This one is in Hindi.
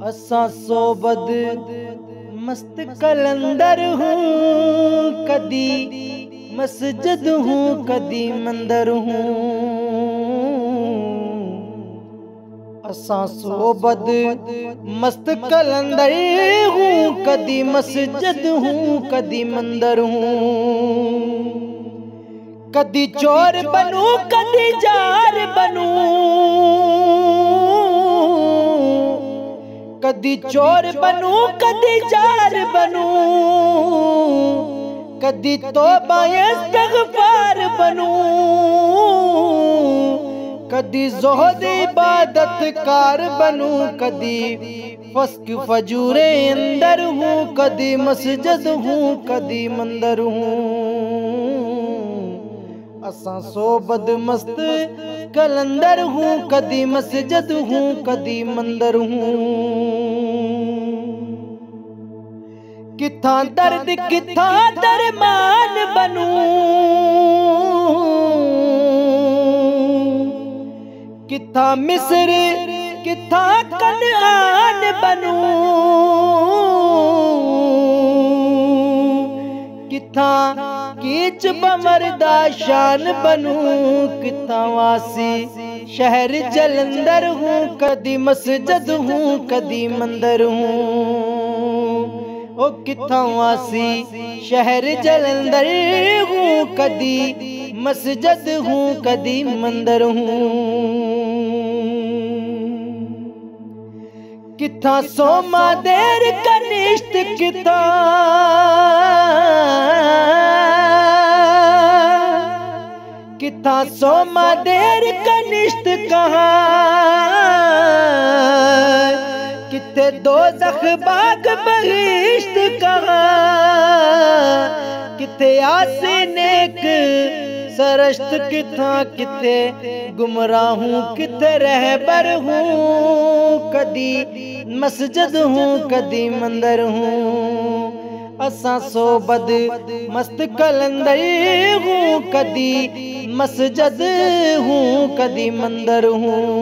असा सोबद मस्त कलंदर हूँ, कदी मस्जिद हूँ कदी मंदिर हूँ। असा सोबद मस्त कलंदर हूँ, कदी मस्जिद हूँ कदी मंदिर हूँ। कदी चोर बनूं कदी जार बनूं, कदी चोर बनूं कदी जार बनूं, कदी तौबा इस्तग़फ़ार बनूं, कदी ज़ुहद इबादतकार बनूं, कदी फ़स्क फजूरे अंदर हूँ, कदी मस्जिद हूँ कदी मंदिर हूँ। असा सोबद मस्त कलंदर हूँ, कदी मस्जिद हूँ कदी मंदिर हूँ। किथा दर्द किथा दरमान बनूं, किथा मिस्र किथा कनान बनूं, किथा कीच बमरदा शान बनूं, किथा वासी शहर जलंधर हूँ, कदी मस्जिद हूँ कदी मंदिर हूँ। ओ किथा वासी शहर जलंधर हूँ, कदी मस्जिद हूँ कदी मंदिर हूँ। किथा सोमा देर कनिष्ठ किथा, किथा सोमा देर कनिष्ठ कहाँ, किथे दोज़ख बाग बहिश्त कहाँ, किथे आसी नेक सरश्त किथा, किथे गुमराह हूँ किथे रहबर हूँ, कदी मस्जिद हूँ कदी मंदिर हूँ। असा सोबद मस्त कलंदर हूँ, कदी मस्जिद हूँ कदी मंदिर हूँ।